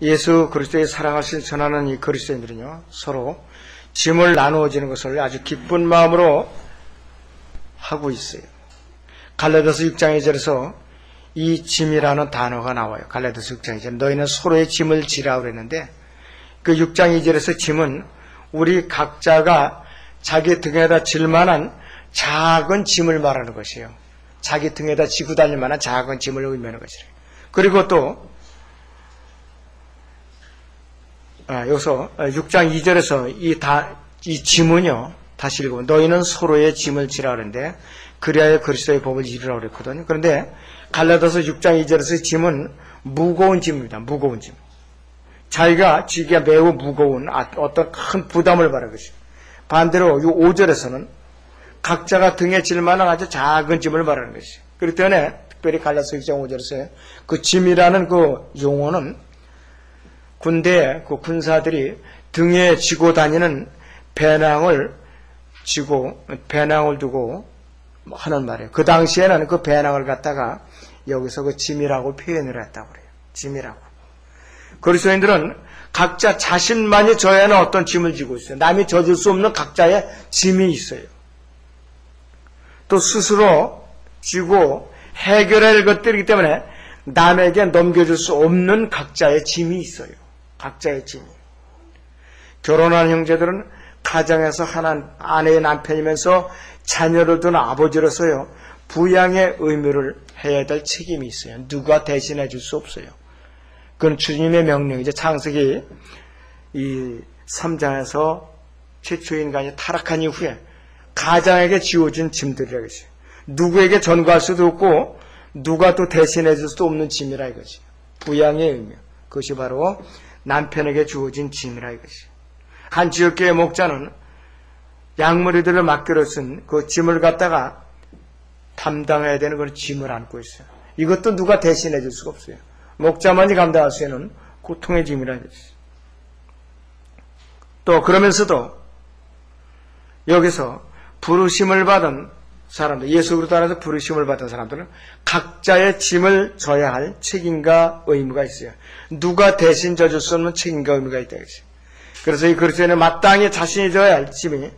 예수 그리스도의 사랑을 실천하는 이 그리스도인들은요, 서로 짐을 나누어지는 것을 아주 기쁜 마음으로 하고 있어요. 갈라디아서 6장 2절에서 이 짐이라는 단어가 나와요. 갈라디아서 6장 2절. 너희는 서로의 짐을 지라 그랬는데, 그 6장 2절에서 짐은 우리 각자가 자기 등에다 질 만한 작은 짐을 말하는 것이에요. 자기 등에다 지고 다닐 만한 작은 짐을 의미하는 것이래요. 그리고 또 여기서 6장 2절에서 이 짐은요, 다시 읽으면 너희는 서로의 짐을 지라 그러는데 그리하여 그리스도의 법을 이루라 그랬거든요. 그런데 갈라디아서 6장 2절에서 짐은 무거운 짐입니다. 무거운 짐. 자기가 지기가 매우 무거운 어떤 큰 부담을 받는 것이죠. 반대로 이 5절에서는 각자가 등에 질 만한 아주 작은 짐을 말하는 것이죠. 그렇기 때문에 특별히 갈라디아서 6장 5절에서 그 짐이라는 그 용어는 군대 그 군사들이 등에 지고 다니는 배낭을 두고 하는 말이에요. 그 당시에는 그 배낭을 갖다가 여기서 그 짐이라고 표현을 했다고 그래요. 짐이라고. 그리스도인들은 각자 자신만이 져야 하는 어떤 짐을 지고 있어요. 남이 져줄 수 없는 각자의 짐이 있어요. 또 스스로 지고 해결해야 할 것들이기 때문에 남에게 넘겨줄 수 없는 각자의 짐이 있어요. 각자의 짐이. 결혼한 형제들은 가정에서 하나 아내의 남편이면서 자녀를 둔 아버지로서요, 부양의 의무를 해야 될 책임이 있어요. 누가 대신해 줄 수 없어요. 그건 주님의 명령이죠. 창세기 이 3장에서 최초 인간이 타락한 이후에 가장에게 지워진 짐들이라고 했어요. 누구에게 전가할 수도 없고 누가 또 대신해 줄 수도 없는 짐이라 이거지. 부양의 의무. 그것이 바로 남편에게 주어진 짐이라 이것이. 한 지역교회 목자는 양머리들을 맡기로 쓴 그 짐을 갖다가 담당해야 되는 그런 짐을 안고 있어요. 이것도 누가 대신해 줄 수가 없어요. 목자만이 감당할 수 있는 고통의 짐이라 이것이. 또 그러면서도 여기서 부르심을 받은 사람들, 예수 그리스도 안에서 부르심을 받은 사람들은 각자의 짐을 져야 할 책임과 의무가 있어요. 누가 대신 져줄 수 없는 책임과 의무가 있다. 그래서 이 그리스도인은 마땅히 자신이 져야 할 짐이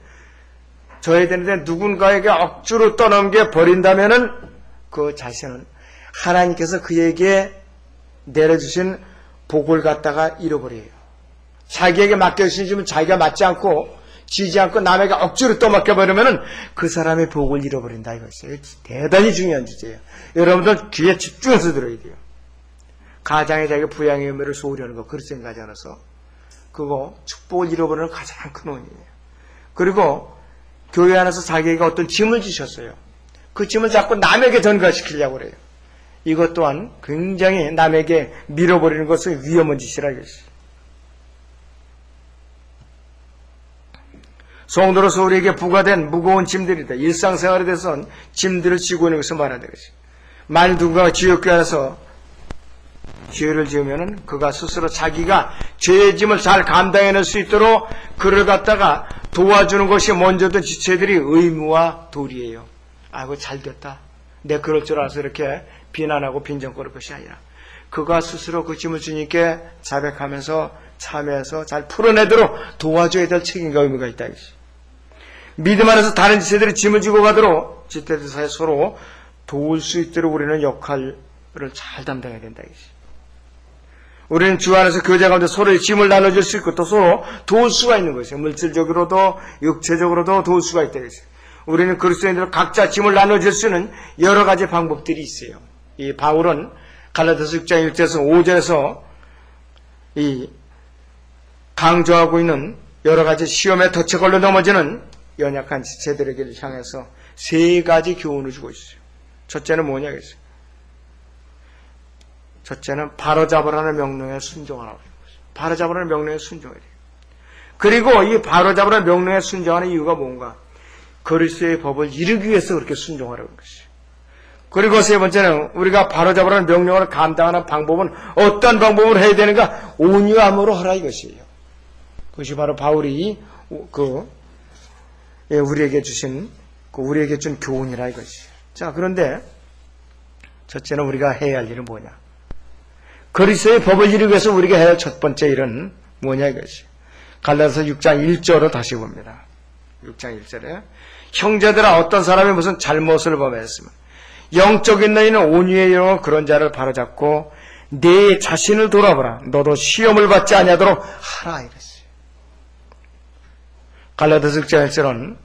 져야 되는데 누군가에게 억지로 떠넘겨 버린다면은 그 자신은 하나님께서 그에게 내려주신 복을 갖다가 잃어버려요. 자기에게 맡겨주신 짐은 자기가 맡지 않고 남에게 억지로 떠맡겨버리면 그 사람의 복을 잃어버린다 이것이에요. 대단히 중요한 주제예요. 여러분들 귀에 집중해서 들어야 돼요. 가장에 자기가 부양의 의무를 소홀히 하는 거, 그리스도인 가정에서 그거 축복을 잃어버리는 가장 큰 원인이에요. 그리고 교회 안에서 자기가 어떤 짐을 주셨어요. 그 짐을 자꾸 남에게 전가시키려고 그래요. 이것 또한 굉장히 남에게 밀어버리는 것은 위험한 짓이라 이것이. 성도로서 우리에게 부과된 무거운 짐들이다. 일상생활에 대해서는 짐들을 지고 있는 것을 말하는 것이. 만일 누군가가 지옥교회 안에서 죄를 지으면은 그가 스스로 자기가 죄의 짐을 잘 감당해낼 수 있도록 그를 갖다가 도와주는 것이 먼저든 지체들이 의무와 도리예요. 아이고 잘 됐다. 내 그럴 줄 알아서 이렇게 비난하고 빈정거릴 것이 아니라 그가 스스로 그 짐을 주님께 자백하면서 참여해서 잘 풀어내도록 도와줘야 될 책임과 의무가 있다. 믿음 안에서 다른 지체들이 짐을 지고 가도록 지체들 사이에 서로 도울 수 있도록 우리는 역할을 잘 담당해야 된다. 우리는 주 안에서 교제 가운데 서로의 짐을 나눠줄 수 있고 또 서로 도울 수가 있는 것이에요. 물질적으로도 육체적으로도 도울 수가 있다. 우리는 그리스도인들 각자 짐을 나눠줄 수 있는 여러 가지 방법들이 있어요. 이 바울은 갈라디아서 6장 1절에서 5절에서 이 강조하고 있는 여러 가지 시험에 덫에 걸려 넘어지는 연약한 지체들에게 향해서 세 가지 교훈을 주고 있어요. 첫째는 뭐냐겠어요. 첫째는 바로잡으라는 명령에 순종하라고 하는 거죠. 바로잡으라는 명령에 순종해야 돼요. 그리고 이 바로잡으라는 명령에 순종하는 이유가 뭔가? 그리스도의 법을 이루기 위해서 그렇게 순종하라고 하는 것이죠. 그리고 세 번째는 우리가 바로잡으라는 명령을 감당하는 방법은 어떤 방법으로 해야 되는가? 온유함으로 하라 이것이에요. 그것이 바로 바울이 우리에게 준 교훈이라 이것이에요. 자, 그런데 첫째는 우리가 해야 할 일은 뭐냐? 그리스도의 법을 이루기 위해서 우리가 해야 할 첫 번째 일은 뭐냐 이것이. 갈라디아서 6장 1절로 다시 봅니다. 6장 1절에 형제들아 어떤 사람이 무슨 잘못을 범했으면 영적인 너희는 온유의 영으로 그런 자를 바로잡고 내 자신을 돌아보라. 너도 시험을 받지 아니하도록 하라 이랬어요. 갈라디아서 6장 1절은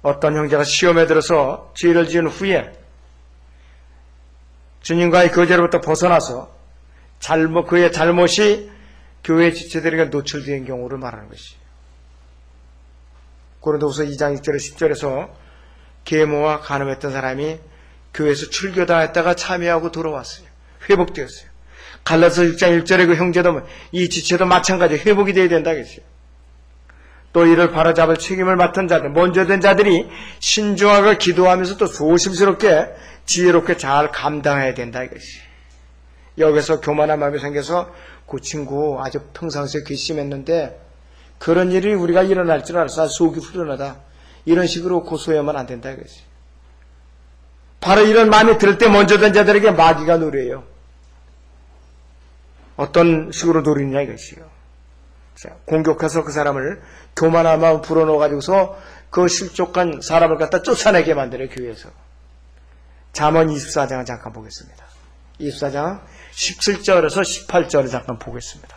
어떤 형제가 시험에 들어서 죄를 지은 후에 주님과의 교제로부터 벗어나서 그의 잘못이 교회 지체들에게 노출된 경우를 말하는 것이에요. 고린도후서 2장 6절에 10절에서 계모와 간음했던 사람이 교회에서 출교당했다가 참여하고 돌아왔어요. 회복되었어요. 갈라디아서 6장 1절에 그 형제도 이 지체도 마찬가지 회복이 되어야 된다겠어요. 또 이를 바로잡을 책임을 맡은 자들, 먼저 된 자들이 신중하게 기도하면서 또 조심스럽게 지혜롭게 잘 감당해야 된다 이것이. 여기서 교만한 마음이 생겨서 그 친구 아주 평상시에 괘씸했는데 그런 일이 우리가 일어날 줄 알았어. 속이 후련하다. 이런 식으로 고소하면 안 된다 이것이. 바로 이런 마음이 들 때 먼저 된 자들에게 마귀가 노려요. 어떤 식으로 노리느냐 이것이요. 자, 공격해서 그 사람을 교만한 마음 불어넣어가지고서 그 실족한 사람을 갖다 쫓아내게 만들어요. 교회에서. 잠언 24장을 잠깐 보겠습니다. 24장 17절에서 18절을 잠깐 보겠습니다.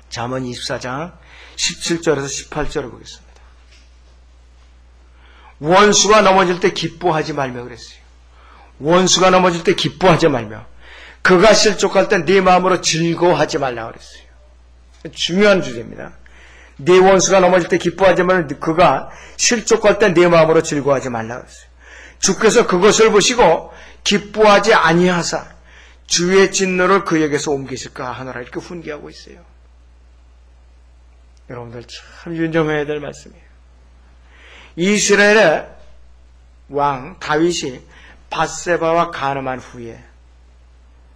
잠언 24장 17절에서 18절을 보겠습니다. 원수가 넘어질 때 기뻐하지 말며 그랬어요. 원수가 넘어질 때 기뻐하지 말며 그가 실족할 때 네 마음으로 즐거워하지 말라 그랬어요. 중요한 주제입니다. 네 원수가 넘어질 때 기뻐하지 말며 그가 실족할 때 네 마음으로 즐거워하지 말라 그랬어요. 주께서 그것을 보시고 기뻐하지 아니하사 주의 진노를 그에게서 옮기실까 하노라 이렇게 훈계하고 있어요. 여러분들 참 윤정해야 될 말씀이에요. 이스라엘의 왕 다윗이 밧세바와 간음한 후에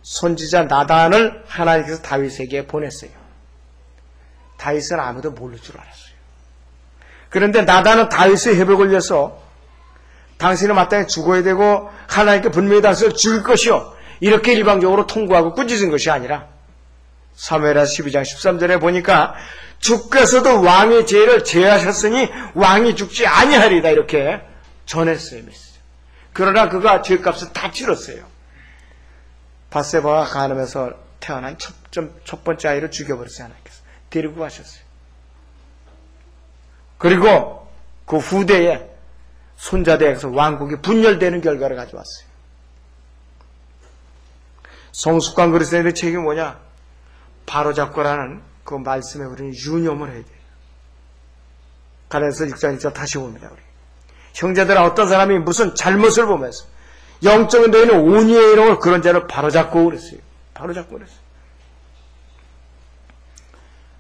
선지자 나단을 하나님께서 다윗에게 보냈어요. 다윗은 아무도 모를 줄 알았어요. 그런데 나단은 다윗의 회복을 위해서 당신은 마땅히 죽어야 되고 하나님께 분명히 당신을 죽일 것이요 이렇게 일방적으로 통고하고 꾸짖은 것이 아니라 사무엘하 12장 13절에 보니까 주께서도 왕의 죄를 제하셨으니 왕이 죽지 아니하리다 이렇게 전했어요. 그러나 그가 죄값을 다 치렀어요. 밧세바와 간음에서 태어난 첫 번째 아이를 죽여버리지 않았겠어요. 데리고 가셨어요. 그리고 그 후대에 손자대에서 왕국이 분열되는 결과를 가져왔어요. 성숙한 그리스도인의 책이 뭐냐? 바로잡고라는 그 말씀에 우리는 유념을 해야 돼요. 갈라디아서 6장 1절 다시 봅니다. 우리. 형제들아 어떤 사람이 무슨 잘못을 보면서 영적인 너희는 온유의 이름으로 그런 자를 바로잡고 그랬어요. 바로잡고 그랬어요.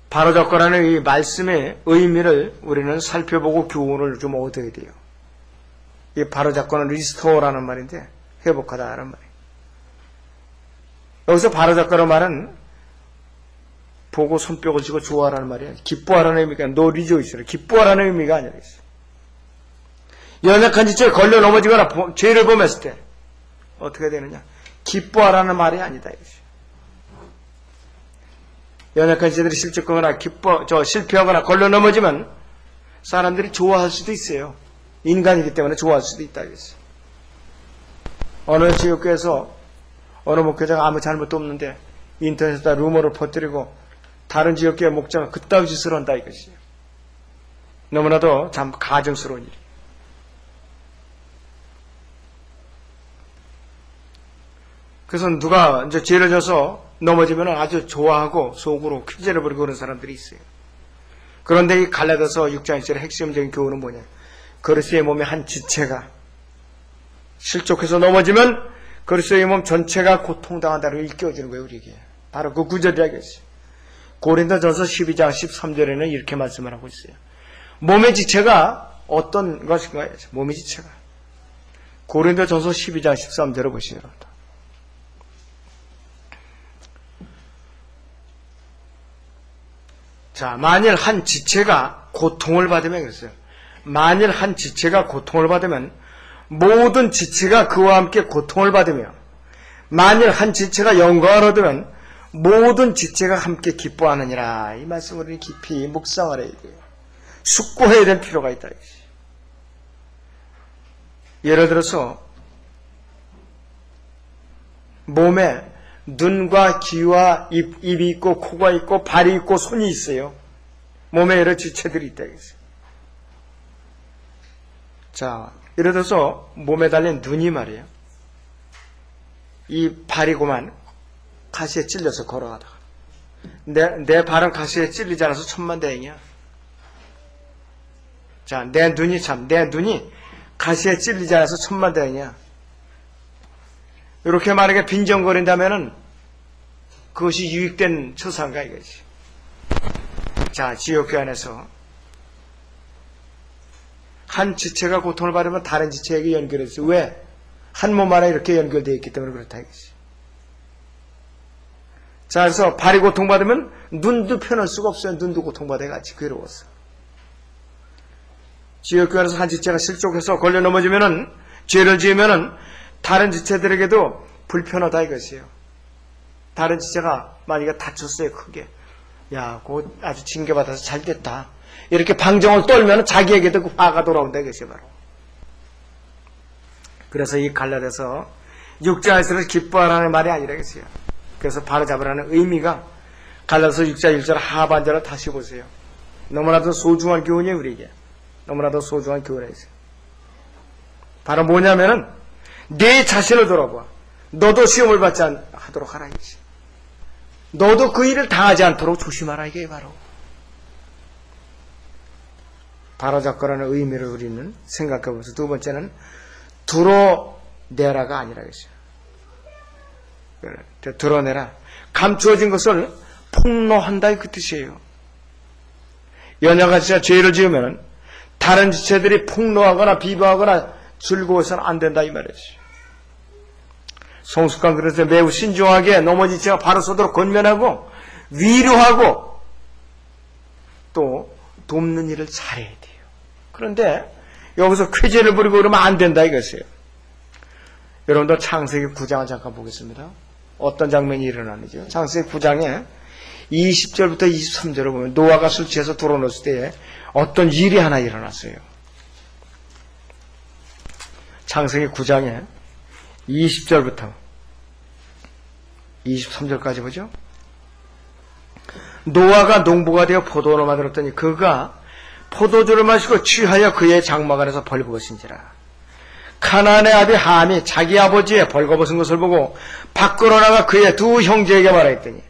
바로잡고라는 이 말씀의 의미를 우리는 살펴보고 교훈을 좀 얻어야 돼요. 이 바로잡고는 리스토어라는 말인데 회복하다라는 말이에요. 여기서 바로잡고라는 말은 보고 손뼉을 쥐고 좋아하라는 말이에요. 기뻐하라는 의미가 no rejoice라 기뻐하라는 의미가 아니라 있어요. 연약한 지체에 걸려 넘어지거나 죄를 범했을 때 어떻게 되느냐? 기뻐하라는 말이 아니다 이것이. 연약한 지체들이 실족하거나 실패하거나 걸려 넘어지면 사람들이 좋아할 수도 있어요. 인간이기 때문에 좋아할 수도 있다 이것이. 어느 지역교회에서 어느 목회자가 아무 잘못도 없는데 인터넷에다 루머를 퍼뜨리고 다른 지역교회 목자가 그따위 짓을 한다 이것이에요. 너무나도 참 가증스러운 일이에요. 그래서 누가 이제 죄를 져서 넘어지면 아주 좋아하고 속으로 퀴즈를 부리고 그런 사람들이 있어요. 그런데 이 갈라디아서 6장 1절의 핵심적인 교훈은 뭐냐? 그리스도의 몸의 한 지체가 실족해서 넘어지면 그리스도의 몸 전체가 고통당한다고 일깨워주는 거예요, 우리에게. 바로 그 구절이라겠어요. 고린도전서 12장 13절에는 이렇게 말씀을 하고 있어요. 몸의 지체가 어떤 것인가요? 몸의 지체가. 고린도전서 12장 13절을 보시죠. 자, 만일 한 지체가 고통을 받으면 그랬어요. 만일 한 지체가 고통을 받으면 모든 지체가 그와 함께 고통을 받으며 만일 한 지체가 영광을 얻으면 모든 지체가 함께 기뻐하느니라. 이 말씀을 우리 깊이 묵상을 해야 돼요. 숙고해야 될 필요가 있다. 예를 들어서 몸에 눈과 귀와 입이 있고 코가 있고 발이 있고 손이 있어요. 몸에 여러 지체들이 있다. 자, 예를 들어서 몸에 달린 눈이 말이에요. 이 발이고만 가시에 찔려서 걸어가다가 내 발은 가시에 찔리지 않아서 천만다행이야. 자, 내 눈이 가시에 찔리지 않아서 천만다행이야. 이렇게 만약에 빈정거린다면은 그것이 유익된 처사인가 이거지. 자, 지옥교 안에서 한 지체가 고통을 받으면 다른 지체에게 연결해서 왜? 한 몸 안에 이렇게 연결되어 있기 때문에 그렇다 이거지. 자, 그래서 발이 고통받으면 눈도 펴놓을 수가 없어요. 눈도 고통받아 같이 괴로웠어. 지옥교 안에서 한 지체가 실족해서 걸려 넘어지면은 죄를 지으면은 다른 지체들에게도 불편하다 이것이에요. 다른 지체가 만약에 다쳤어요, 크게. 야, 그거 아주 징계받아서 잘 됐다. 이렇게 방정을 떨면 자기에게도 그 화가 돌아온다 이것이 바로. 그래서 이 갈라디아서 육자에서는 기뻐하라는 말이 아니라 이것이에요. 그래서 바로잡으라는 의미가 갈라디아서 6장 1절 하반절을 다시 보세요. 너무나도 소중한 교훈이에요, 우리에게. 너무나도 소중한 교훈이에요. 바로 뭐냐면은 내 자신을 돌아봐. 너도 시험을 받지 않도록 하라 이거지. 너도 그 일을 당하지 않도록 조심하라 이게 바로. 바로잡거라는 의미를 우리는 생각해보면서 두 번째는 드러내라가 아니라 이거죠. 드러내라. 감추어진 것을 폭로한다 그 뜻이에요. 여녀가 진짜 죄를 지으면 다른 지체들이 폭로하거나 비방하거나 즐거워서는 안 된다 이 말이지. 성숙한 그릇에 매우 신중하게 넘어진 지체가 바로 서도록 권면하고 위로하고 또 돕는 일을 잘해야 돼요. 그런데 여기서 쾌재를 부리고 그러면 안 된다 이것이에요. 여러분들 창세기 9장을 잠깐 보겠습니다. 어떤 장면이 일어나는지요. 창세기 9장에 20절부터 23절을 보면 노아가 술 취해서 돌아놓았을 때에 어떤 일이 하나 일어났어요. 창세기 9장에 20절부터 23절까지 보죠. 노아가 농부가 되어 포도원을 만들었더니 그가 포도주를 마시고 취하여 그의 장막 안에서 벌거벗은지라. 가나안의 아비 함이 자기 아버지의 벌거벗은 것을 보고 밖으로 나가 그의 두 형제에게 말하였더니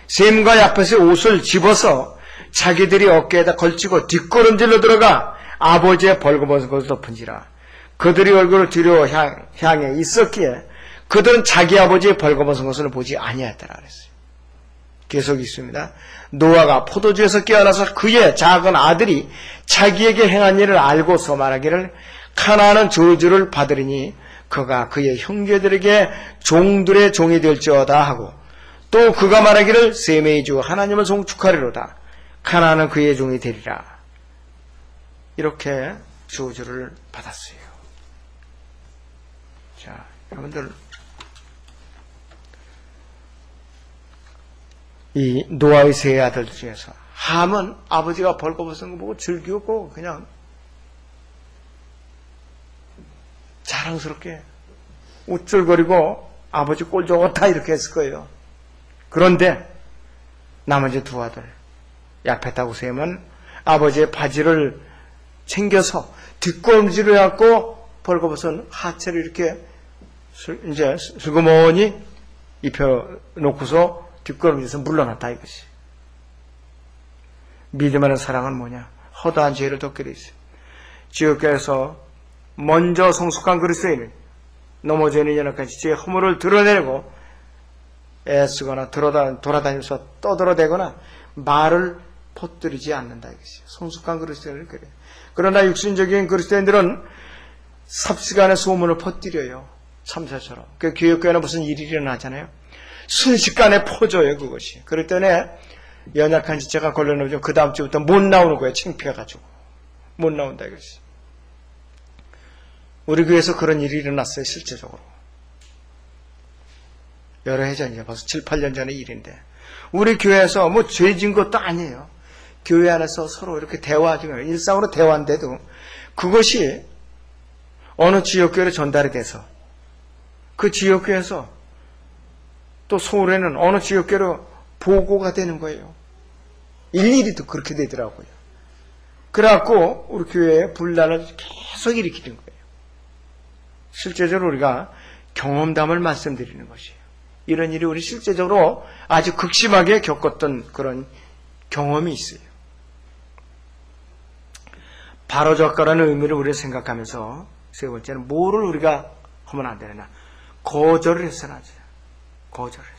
셈과 야펫의 옷을 집어서 자기들이 어깨에다 걸치고 뒷걸음질로 들어가 아버지의 벌거벗은 것을 덮은지라. 그들이 얼굴을 뒤로 향해 있었기에 그들은 자기 아버지의 벌거벗은 것을 보지 아니하였더라 그랬어요. 계속 있습니다. 노아가 포도주에서 깨어나서 그의 작은 아들이 자기에게 행한 일을 알고서 말하기를 가나안은 저주를 받으리니 그가 그의 형제들에게 종들의 종이 될지어다 하고 또 그가 말하기를 셈의 주 하나님을 송축하리로다. 가나안은 그의 종이 되리라. 이렇게 저주를 받았어요. 자, 여러분들 이 노아의 세 아들 중에서 함은 아버지가 벌거벗은 거 보고 즐기고 그냥 자랑스럽게 우쭐거리고 아버지 꼴 좋다 이렇게 했을 거예요. 그런데 나머지 두 아들 야펫하고 셈은 아버지의 바지를 챙겨서 뒷걸음질을 해갖고 벌거벗은 하체를 이렇게 이제 슬그머니 입혀놓고서 뒷걸음질에서 물러났다 이것이. 믿음하는 사랑은 뭐냐? 허다한 죄를 덮게 돼 있어요. 지옥에서 먼저 성숙한 그리스도인은 넘어져 있는 연약한 지체의 허물을 드러내고 애쓰거나 돌아다니면서 떠들어대거나 말을 퍼뜨리지 않는다 이것이. 성숙한 그리스도인은 그래요. 그러나 육신적인 그리스도인들은 삽시간에 소문을 퍼뜨려요. 참새처럼. 그 교육교회는 무슨 일이 일어나잖아요. 순식간에 퍼져요 그것이. 그럴 때는 연약한 지체가 걸려놓으면 그 다음 주부터 못 나오는 거예요. 창피해가지고 못 나온다 이것이. 우리 교회에서 그런 일이 일어났어요, 실제적으로. 여러 해 전이죠. 벌써 7, 8년 전의 일인데. 우리 교회에서 뭐 죄진 것도 아니에요. 교회 안에서 서로 이렇게 대화하죠. 일상으로 대화인데도 그것이 어느 지역교회로 전달이 돼서 그 지역교회에서 또 서울에는 어느 지역교회로 보고가 되는 거예요. 일일이 또 그렇게 되더라고요. 그래갖고 우리 교회에 분란을 계속 일으키는 거예요. 실제적으로 우리가 경험담을 말씀드리는 것이에요. 이런 일이 우리 실제적으로 아주 극심하게 겪었던 그런 경험이 있어요. 바로잡고라는 의미를 우리가 생각하면서 세 번째는 뭐를 우리가 하면 안 되느냐. 거절을 해서는 안 돼요. 거절을 해서.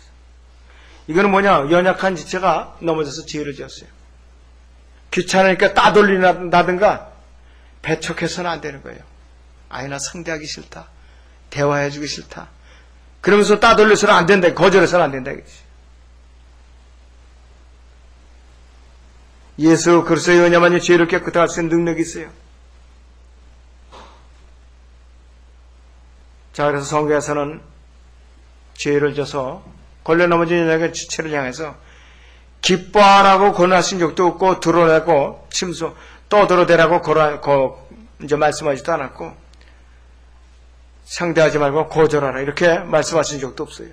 이거는 뭐냐. 연약한 지체가 넘어져서 죄를 지었어요. 귀찮으니까 따돌린다든가 배척해서는 안 되는 거예요. 아니 나 상대하기 싫다. 대화해주기 싫다. 그러면서 따돌려서는 안 된다. 거절해서는 안 된다. 예수 그리스도의 은혜만이 죄를 깨끗하게 할 수 있는 능력이 있어요. 자, 그래서 성경에서는 죄를 져서 걸려 넘어진 여자에게 지체를 향해서 기뻐하라고 권하신 적도 없고 드러내고 침소 떠들어대라고 이제 말씀하지도 않았고 상대하지 말고 거절하라 이렇게 말씀하신 적도 없어요.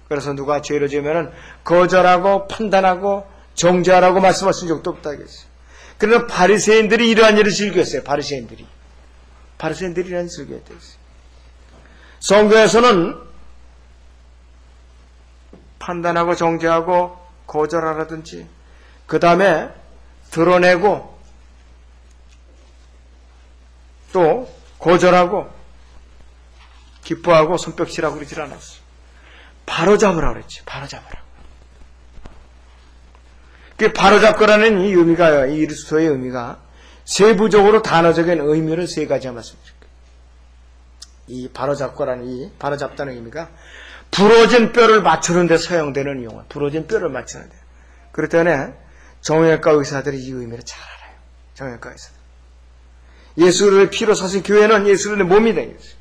그래서 누가 죄를 지으면 거절하고 판단하고 정죄하라고 말씀하신 적도 없다 그랬어요. 그러나 바리새인들이 이러한 일을 즐겼어요. 바리새인들이 이러한 일을 즐겨야 됐어요. 성경에서는 판단하고 정죄하고 거절하라든지 그 다음에 드러내고 또 거절하고 기뻐하고 손뼉치라고 그러질 않았어요. 바로잡으라고 그랬지. 바로잡으라고. 그 바로잡고라는 이 의미가, 이 그리스도의 의미가 세부적으로 단어적인 의미를 세 가지 말씀드릴게요. 이 바로잡고라는 이 바로잡다는 의미가 부러진 뼈를 맞추는 데 사용되는 용어. 부러진 뼈를 맞추는 데. 그렇기 때문에 정형외과 의사들이 이 의미를 잘 알아요. 정형외과 의사들. 예수를 피로 사신 교회는 예수의 몸이 되겠어요.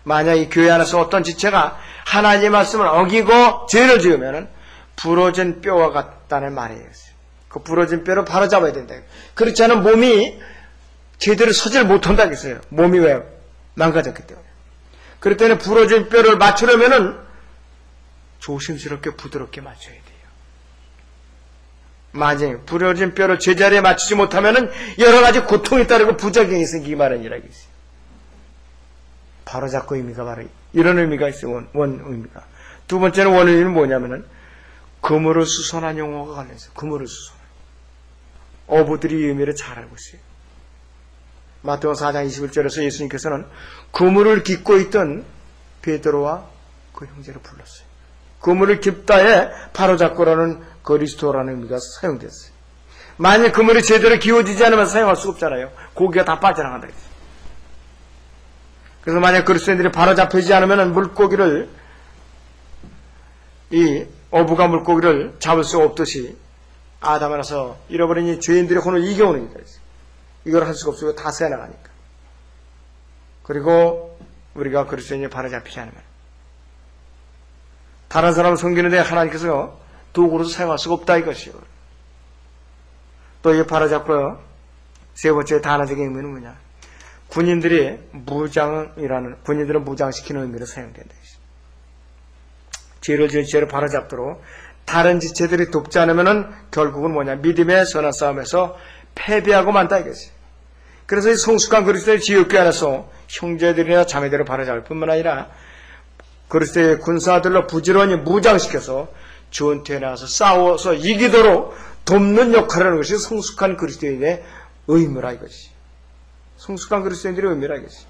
만약 이 교회 안에서 어떤 지체가 하나님의 말씀을 어기고 죄를 지으면 부러진 뼈와 같다는 말이에요. 그 부러진 뼈를 바로잡아야 된다. 그렇지 않으면 몸이 제대로 서질 못한다겠어요. 몸이 왜? 망가졌기 때문에. 그렇기 때문에 부러진 뼈를 맞추려면 조심스럽게 부드럽게 맞춰야 돼요. 만약에 부러진 뼈를 제자리에 맞추지 못하면 여러 가지 고통이 따르고 부작용이 생기기 마련이라고 있어요. 바로잡고 의미가 바로 이런 의미가 있어요. 원 의미가. 두 번째는 원 의미는 뭐냐면은 그물을 수선한 용어가 관련해서 그물을 수선한. 어부들이 이 의미를 잘 알고 있어요. 마태복음 4장 21절에서 예수님께서는 그물을 깃고 있던 베드로와 그 형제를 불렀어요. 그물을 깁다에 바로잡고라는 그리스도라는 의미가 사용됐어요. 만약 그물이 제대로 기워지지 않으면 사용할 수가 없잖아요. 고기가 다 빠져나간다. 그래서 만약 그리스도인들이 바로잡히지 않으면 물고기를 이 어부가 물고기를 잡을 수 없듯이 아담 안에서 잃어버린 이 죄인들의 혼을 이겨오는 게 있어요. 이걸 할 수가 없어요. 다 새나가니까. 그리고 우리가 그리스도인이 바로잡히지 않으면 다른 사람을 섬기는데 하나님께서 도구로서 사용할 수가 없다 이것이요. 또 이 바로잡고 세 번째 단어적인 의미는 뭐냐? 군인들은 무장시키는 의미로 사용된다. 죄를 지은 지체를 바로잡도록 다른 지체들이 돕지 않으면 결국은 뭐냐? 믿음의 선한 싸움에서 패배하고 만다 이것이. 그래서 이 성숙한 그리스도의 지역교회 안에서 형제들이나 자매들을 바로잡을 뿐만 아니라 그리스도의 군사들로 부지런히 무장시켜서 전투에 나가서 싸워서 이기도록 돕는 역할을 하는 것이 성숙한 그리스도인의 의무라 이것이. 성숙한 그리스도인들의 의미라 이것이.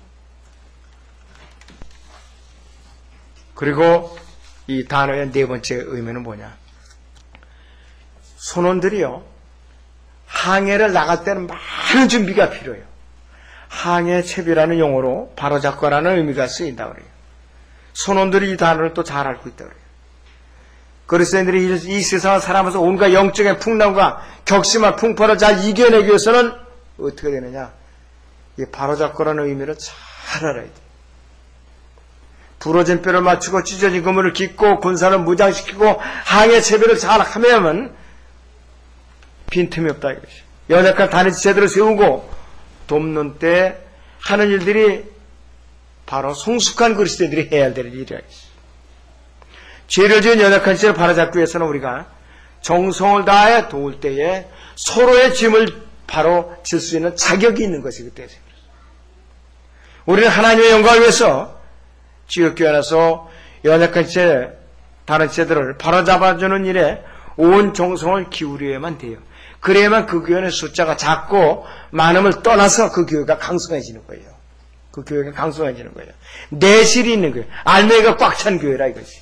그리고 이 단어의 네 번째 의미는 뭐냐? 선원들이요, 항해를 나갈 때는 많은 준비가 필요해요. 항해 채비라는 용어로 바로잡고라는 의미가 쓰인다 그래요. 선원들이 이 단어를 또 잘 알고 있다 그래요. 그리스도인들이 이 세상을 살아가면서 온갖 영적인 풍랑과 격심한 풍파를 잘 이겨내기 위해서는 어떻게 되느냐? 이 바로잡고라는 의미를 잘 잘 알아야 돼. 부러진 뼈를 맞추고 찢어진 그물을 깃고 군사를 무장시키고 항해 체배를 잘 하면 빈틈이 없다 이것이. 연약한 단위 지체들을 세우고 돕는 때 하는 일들이 바로 성숙한 그리스도인들이 해야 될 일이야. 죄를 지은 연약한 지체를 바로잡기 위해서는 우리가 정성을 다해 도울 때에 서로의 짐을 바로 질 수 있는 자격이 있는 것이 그때. 우리는 하나님의 영광을 위해서 지역교회 안에서 연약한 지체, 다른 지체들을 바로잡아주는 일에 온 정성을 기울여야만 돼요. 그래야만 그 교회의 숫자가 작고 많음을 떠나서 그 교회가 강성해지는 거예요. 그 교회가 강성해지는 거예요. 내실이 있는 거예요. 알맹이가 꽉 찬 교회라 이것이.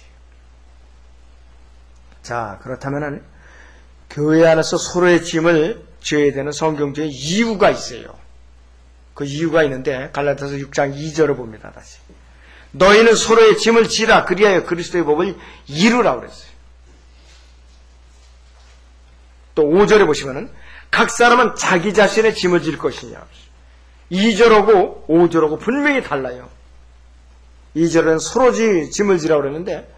자, 그렇다면은 교회 안에서 서로의 짐을 져야 되는 성경적인 이유가 있어요. 그 이유가 있는데 갈라디아서 6장 2절을 봅니다. 다시. 너희는 서로의 짐을 지라 그리하여 그리스도의 법을 이루라 그랬어요. 또 5절에 보시면은 각 사람은 자기 자신의 짐을 질 것이냐. 2절하고 5절하고 분명히 달라요. 2절은 서로 짐을 지라고 그랬는데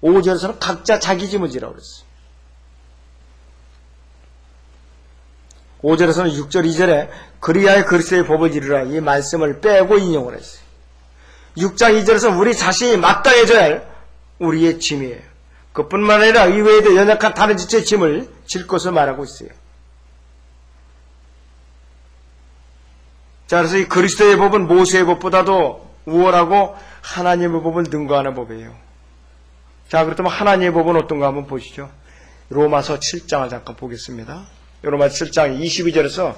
5절에서는 각자 자기 짐을 지라고 그랬어요. 5절에서는 6절 2절에 그리하여 그리스도의 법을 이루라 이 말씀을 빼고 인용을 했어요. 6장 2절에서는 우리 자신이 마땅해져야 할 우리의 짐이에요. 그뿐만 아니라 이외에도 연약한 다른 지체의 짐을 질 것을 말하고 있어요. 자, 그래서 이 그리스도의 법은 모세의 법보다도 우월하고 하나님의 법을 능가하는 법이에요. 자, 그렇다면 하나님의 법은 어떤가 한번 보시죠. 로마서 7장을 잠깐 보겠습니다. 로마서 7장 22절에서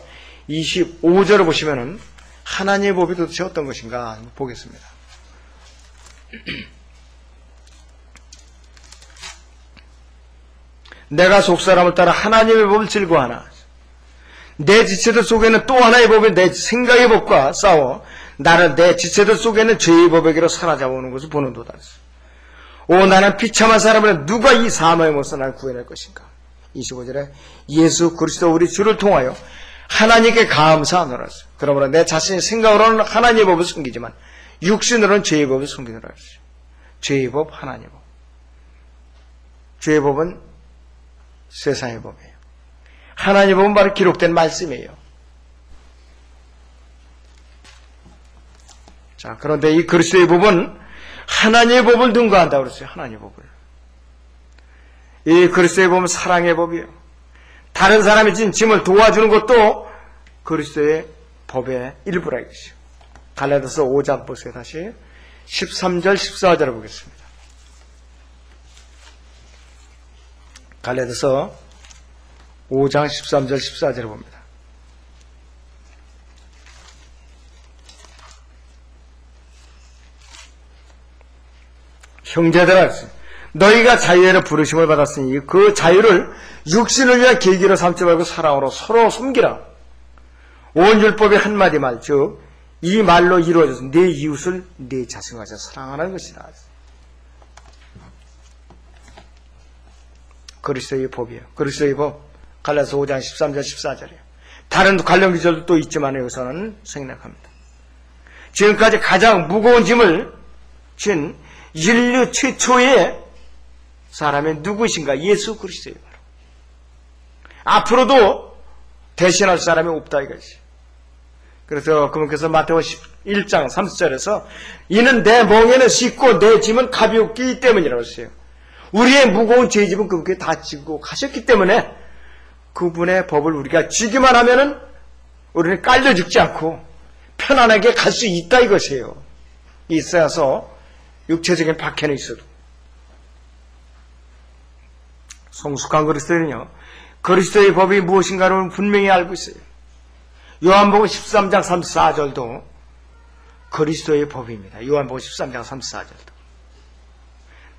25절을 보시면은 하나님의 법이 도대체 어떤 것인가 한번 보겠습니다. 내가 속사람을 따라 하나님의 법을 즐거워하나 내 지체들 속에는 또 하나의 법이 내 생각의 법과 싸워 나는 내 지체들 속에는 죄의 법에게로 사로잡아오는 것을 보는도다. 오 나는 비참한 사람을 누가 이 사망의 못서 나를 구해낼 것인가. 25절에 예수 그리스도 우리 주를 통하여 하나님께 감사하노라. 그러므로 내 자신의 생각으로는 하나님의 법을 숨기지만 육신으로는 죄의 법을 숨기노라. 죄의 법, 하나님의 법. 죄의 법은 세상의 법이에요. 하나님의 법은 바로 기록된 말씀이에요. 자, 그런데 이 그리스도의 법은 하나님의 법을 능가한다고 그랬어요. 하나님의 법을. 이 그리스도의 법은 사랑의 법이에요. 다른 사람이 진 짐을 도와주는 것도 그리스도의 법의 일부라 이것이요. 갈라디아서 5장 보세요. 다시 13절 14절을 보겠습니다. 갈라디아서 5장 13절 14절을 봅니다. 형제들아 너희가 자유의 부르심을 받았으니 그 자유를 육신을 위한 계기로 삼지 말고 사랑으로 서로 섬기라. 온 율법의 한마디 말 즉 이 말로 이루어져서 내 이웃을 내 자신과 같이 사랑하는 것이라. 그리스도의 법이에요. 그리스도의 법 갈라디아서 5장 13절 14절이에요. 다른 관련 기절도 또 있지만 여기서는 생략합니다. 지금까지 가장 무거운 짐을 진 인류 최초의 사람이 누구신가? 예수 그리스도예요. 앞으로도 대신할 사람이 없다 이것이. 그래서 그분께서 마태복음 1장 30절에서 이는 내 멍에는 쉽고 내 짐은 가볍기 때문이라고 했어요. 우리의 무거운 죄 짐은 그분께 다 지고 가셨기 때문에 그분의 법을 우리가 지기만 하면은 우리는 깔려 죽지 않고 편안하게 갈 수 있다 이것이에요. 있어서 육체적인 박해는 있어도. 성숙한 그리스도인은요, 그리스도의 법이 무엇인가를 분명히 알고 있어요. 요한복음 13장 34절도 그리스도의 법입니다. 요한복음 13장 34절도.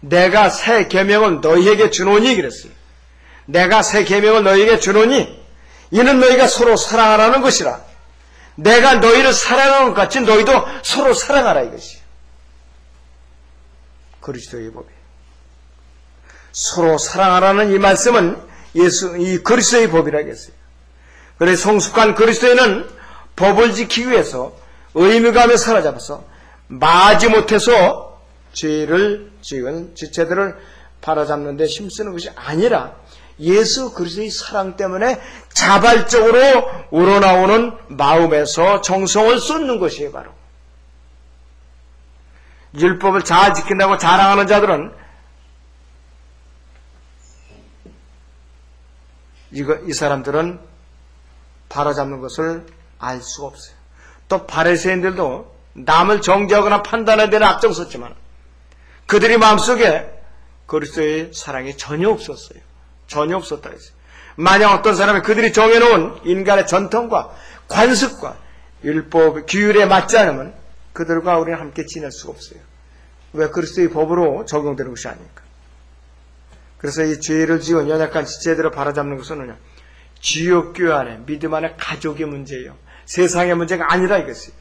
내가 새 계명을 너희에게 주노니 그랬어요. 내가 새 계명을 너희에게 주노니 이는 너희가 서로 사랑하라는 것이라. 내가 너희를 사랑하는 것 같이 너희도 서로 사랑하라 이것이. 그리스도의 법이에요. 서로 사랑하라는 이 말씀은 이 그리스도의 법이라고 했어요. 그래서 성숙한 그리스도인은 법을 지키기 위해서 의무감에 사로잡아서 마지못해서 죄를 지은 지체들을 바로잡는 데 힘쓰는 것이 아니라 예수 그리스도의 사랑 때문에 자발적으로 우러나오는 마음에서 정성을 쏟는 것이에요. 바로 율법을 잘 지킨다고 자랑하는 자들은 이 사람들은 바로잡는 것을 알 수가 없어요. 또 바리새인들도 남을 정죄하거나 판단하는 데는 앞장섰지만 그들의 마음속에 그리스도의 사랑이 전혀 없었어요. 전혀 없었다 했어요. 만약 어떤 사람이 그들이 정해놓은 인간의 전통과 관습과 율법, 규율에 맞지 않으면 그들과 우리는 함께 지낼 수가 없어요. 왜? 그리스도의 법으로 적용되는 것이 아니니까. 그래서 이 죄를 지은 연약한 지체들을 바로잡는 것은 그냥 지역교회 안에, 믿음 안에 가족의 문제예요. 세상의 문제가 아니라 이것이에요.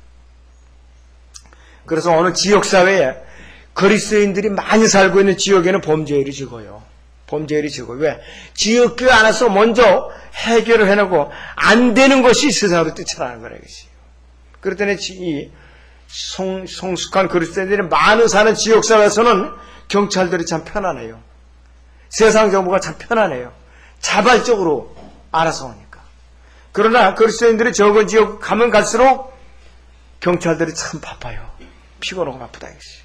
그래서 어느 지역사회에 그리스도인들이 많이 살고 있는 지역에는 범죄율이 적어요. 범죄율이 적어요. 왜? 지역교회 안에서 먼저 해결을 해놓고 안 되는 것이 세상으로 뛰쳐나가는 거라 이것이. 그랬더니 이 성숙한 그리스도인들이 많은 사는 지역사회에서는 경찰들이 참 편안해요. 세상 정부가 참 편안해요. 자발적으로 알아서 오니까. 그러나 그리스도인들이 적은 지역 가면 갈수록 경찰들이 참 바빠요. 피곤하고 바쁘다 이것이.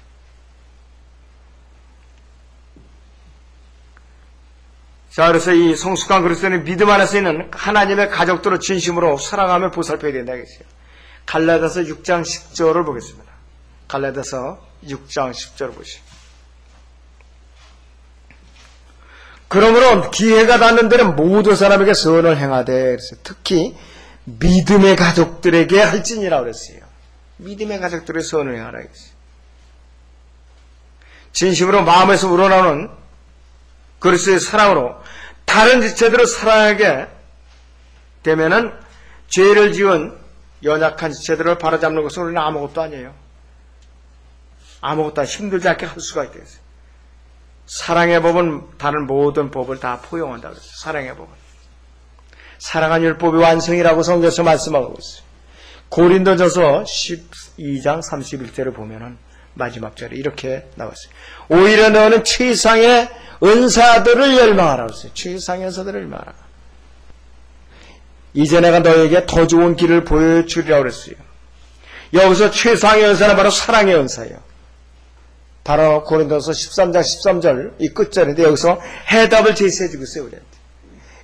자, 그래서 이 성숙한 그리스도인의 믿음 안에서 있는 하나님의 가족들을 진심으로 사랑하며 보살펴야 된다 이것이에요. 갈라디아서 6장 10절을 보겠습니다. 갈라디아서 6장 10절을 보시죠. 그러므로 기회가 닿는 데는 모든 사람에게 선을 행하되, 그래서 특히 믿음의 가족들에게 할지니라 그랬어요. 믿음의 가족들에게 선을 행하라 그랬어요. 진심으로 마음에서 우러나오는 그리스도의 사랑으로 다른 지체들을 사랑하게 되면은 죄를 지은 연약한 지체들을 바로잡는 것은 우리는 아무것도 아니에요. 아무것도 힘들지 않게 할 수가 있겠어요. 사랑의 법은 다른 모든 법을 다 포용한다고 그랬어요. 사랑의 법은. 사랑한 율법의 완성이라고 성경에서 말씀하고 있어요. 고린도전서 12장 31절을 보면은 마지막 절에 이렇게 나왔어요. 오히려 너는 최상의 은사들을 열망하라고 했어요. 최상의 은사들을 열망하라. 이제 내가 너에게 더 좋은 길을 보여주리라고 그랬어요. 여기서 최상의 은사는 바로 사랑의 은사예요. 바로 고린도서 13장 13절 이 끝절인데 여기서 해답을 제시해 주고 있어요. 우리한테.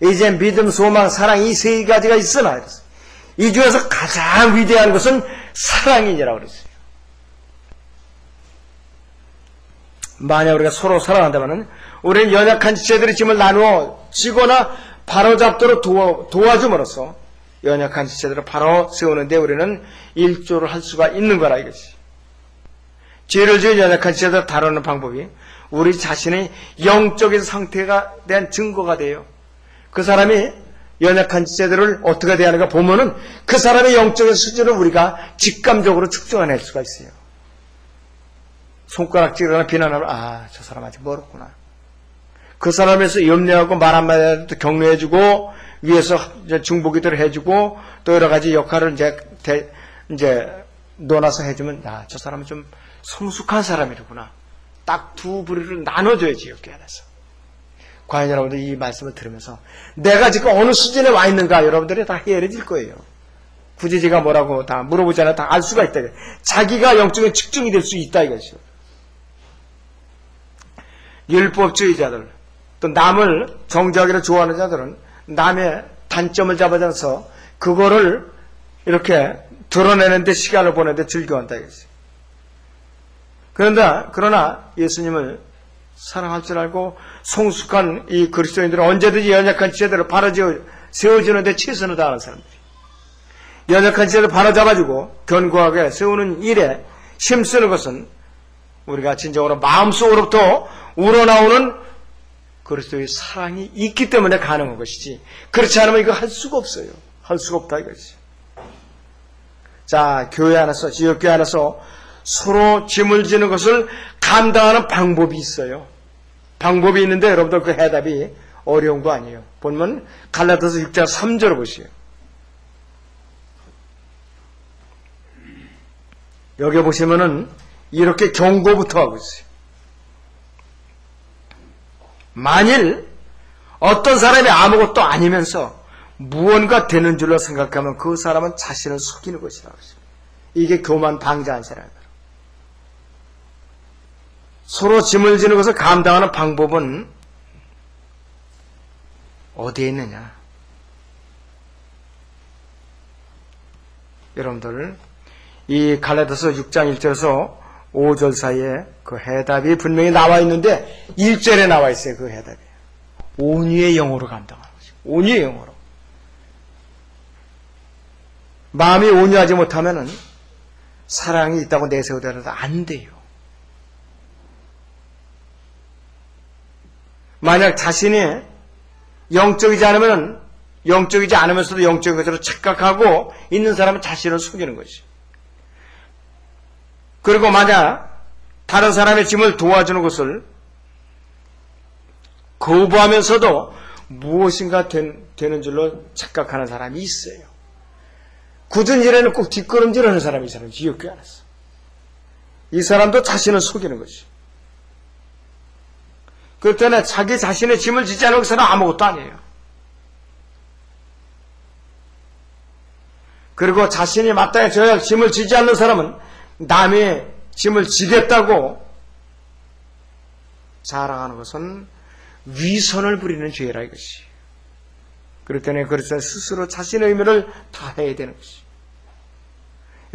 이제 믿음, 소망, 사랑 이 세 가지가 있으나 그랬어요. 이 중에서 가장 위대한 것은 사랑이니라고 그랬어요. 만약 우리가 서로 사랑한다면 우리는 연약한 지체들의 짐을 나누어 지거나 바로잡도록 도와줌으로써 연약한 지체들을 바로 세우는데 우리는 일조를 할 수가 있는 거라 이것이. 죄를 지은 연약한 지체들을 다루는 방법이 우리 자신의 영적인 상태가 대한 증거가 돼요. 그 사람이 연약한 지체들을 어떻게 대하는가 보면은 그 사람의 영적인 수준을 우리가 직감적으로 측정해낼 수가 있어요. 손가락질이나 비난하면 저 사람 아직 멀었구나. 그 사람에서 염려하고 말 한마디라도 격려해주고 위에서 중보기도를 해주고 또 여러 가지 역할을 이제 논아서 해주면 저 사람은 좀 성숙한 사람이구나. 딱 두 부류를 나눠줘야지 이렇게 안에서. 과연 여러분들 이 말씀을 들으면서 내가 지금 어느 수준에 와 있는가 여러분들이 다 헤아려질 거예요. 굳이 제가 뭐라고 다 물어보지 않아도 다 알 수가 있다. 자기가 영적인 측정이 될 수 있다 이것이요. 율법주의자들 또 남을 정죄하기를 좋아하는 자들은 남의 단점을 잡아서 그거를 이렇게 드러내는데 시간을 보내는데 즐겨한다 이것이. 그러나 예수님을 사랑할 줄 알고 성숙한 이 그리스도인들은 언제든지 연약한 지체들을 바로지어 세워주는데 최선을 다하는 사람들이. 연약한 지체들을 바로잡아주고 견고하게 세우는 일에 힘쓰는 것은 우리가 진정으로 마음속으로부터 우러나오는 그리스도의 사랑이 있기 때문에 가능한 것이지 그렇지 않으면 이거 할 수가 없어요. 할 수가 없다 이거지. 자, 교회 안에서 지역교회 안에서 서로 짐을 지는 것을 감당하는 방법이 있어요. 방법이 있는데 여러분들 그 해답이 어려운 거 아니에요. 보면 갈라디아서 6장 3절을 보시오. 여기 보시면은 이렇게 경고부터 하고 있어요. 만일 어떤 사람이 아무것도 아니면서 무언가 되는 줄로 생각하면 그 사람은 자신을 속이는 것이라고 했습니다. 이게 교만 방자한세라는 거예요. 서로 짐을 지는 것을 감당하는 방법은 어디에 있느냐? 여러분들, 이 갈라디아서 6장 1절에서 5절 사이에 그 해답이 분명히 나와 있는데 1절에 나와 있어요. 그 해답이. 온유의 영으로 감당하는 거죠. 온유의 영으로. 마음이 온유하지 못하면은 사랑이 있다고 내세우더라도 안 돼요. 만약 자신이 영적이지 않으면서도 영적인 것으로 착각하고 있는 사람은 자신을 속이는 것이. 그리고 만약 다른 사람의 짐을 도와주는 것을 거부하면서도 무엇인가 되는 줄로 착각하는 사람이 있어요. 굳은 일에는 꼭 뒷걸음질하는 사람이 이 사람이 지옥교회 안에서. 이 사람도 자신을 속이는 것이. 그렇기 때문에 자기 자신의 짐을 지지 않은 것은 아무것도 아니에요. 그리고 자신이 마땅히 져야 할 짐을 지지 않는 사람은 남의 짐을 지겠다고 자랑하는 것은 위선을 부리는 죄라 이것이. 그렇기 때문에 그래서 스스로 자신의 의무를 다해야 되는 것이.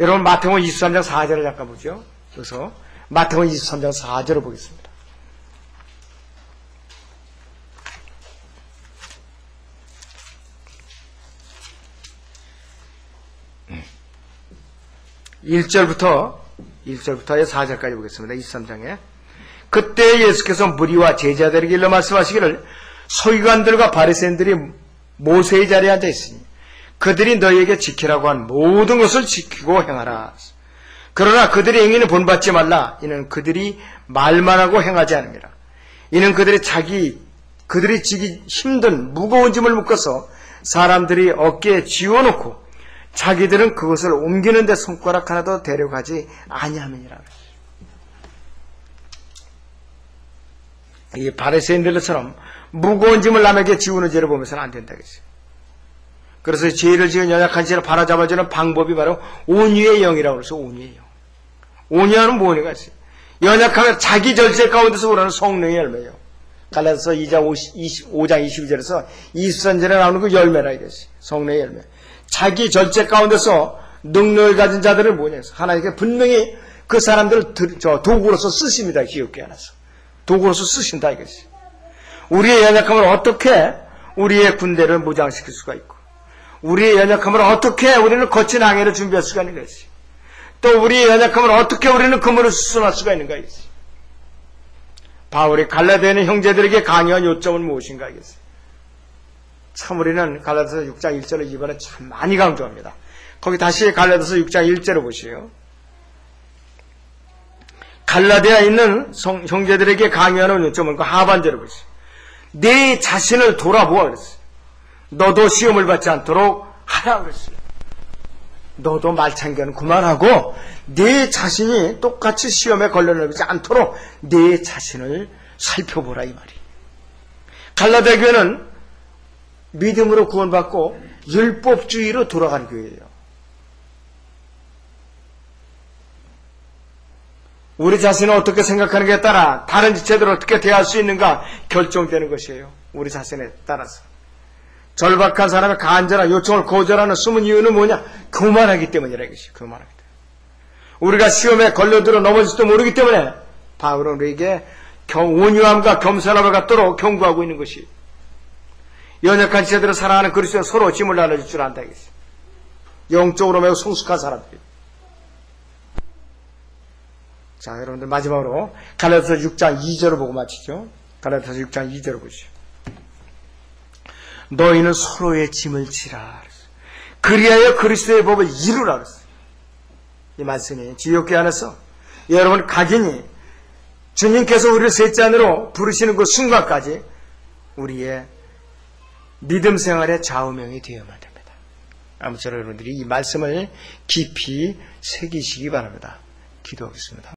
여러분 마태복음 23장 4절을 잠깐 보죠. 그래서 마태복음 23장 4절을 보겠습니다. (1절부터 4절까지 보겠습니다. 23장에. 그때 예수께서 무리와 제자들에게 일러 말씀하시기를 서기관들과 바리새인들이 모세의 자리에 앉아 있으니 그들이 너희에게 지키라고 한 모든 것을 지키고 행하라. 그러나 그들이 행위는 본받지 말라. 이는 그들이 말만 하고 행하지 않음이라. 이는 그들이 지기 힘든 무거운 짐을 묶어서 사람들이 어깨에 쥐어놓고 자기들은 그것을 옮기는 데 손가락 하나도 데려가지 아니함이니라. 이 바리새인들처럼 무거운 짐을 남에게 지우는 죄를 보면서는 안 된다. 그래서 죄를 지은 연약한 죄를 바로잡아주는 방법이 바로 온유의 영이라고 그래서 온유의 영. 온유하는 무언이가 있어요. 연약하면 자기 절제 가운데서 우러나는 성령의 열매예요. 갈라디아서 5장 22절에서 23절에 나오는 그 열매라 이것이. 성령의 열매. 자기 절제 가운데서 능력을 가진 자들을 뭐냐 해서 하나님께 분명히 그 사람들을 도구로서 쓰십니다. 기억게 안에서. 도구로서 쓰신다 이것이. 우리의 연약함을 어떻게 우리의 군대를 무장시킬 수가 있고 우리의 연약함을 어떻게 우리는 거친 항해를 준비할 수가 있는 것이. 또 우리의 연약함을 어떻게 우리는 그물을 수선할 수가 있는가 이것이. 바울이 갈라디아에 있는 형제들에게 강요한 요점은 무엇인가 이것이. 참 우리는 갈라디아서 6장 1절을 이번에 참 많이 강조합니다. 거기 다시 갈라디아서 6장 1절을 보시요. 갈라디아에 있는 형제들에게 강요하는 요점은 그 하반절을 보시요. 네 자신을 돌아보아 그랬어요. 너도 시험을 받지 않도록 하라 그랬어요. 너도 말창기는 그만하고 네 자신이 똑같이 시험에 걸려들지 않도록 네 자신을 살펴보라 이 말이. 갈라디아 교회는 믿음으로 구원받고 율법주의로 돌아간 교회예요. 우리 자신을 어떻게 생각하는가에 따라 다른 지체들을 어떻게 대할 수 있는가 결정되는 것이에요. 우리 자신에 따라서. 절박한 사람의 간절한 요청을 거절하는 숨은 이유는 뭐냐? 교만하기 때문이라 이것이. 교만하기 때문에. 우리가 시험에 걸려들어 넘어질지도 모르기 때문에 바울은 우리에게 온유함과 겸손함을 갖도록 경고하고 있는 것이. 연약한 지체들을 사랑하는 그리스도는 서로 짐을 나눠줄 줄 안다 이것이. 영적으로 매우 성숙한 사람들이. 자, 여러분들 마지막으로 갈라디아서 6장 2절을 보고 마치죠. 갈라디아서 6장 2절을 보시죠. 너희는 서로의 짐을 지라. 그리하여 그리스도의 법을 이루라 그랬어요. 이 말씀이 지옥교회 안에서 여러분 각인이 주님께서 우리를 셋째 안으로 부르시는 그 순간까지 우리의 믿음 생활의 좌우명이 되어야만 됩니다. 아무쪼록 여러분들이 이 말씀을 깊이 새기시기 바랍니다. 기도하겠습니다.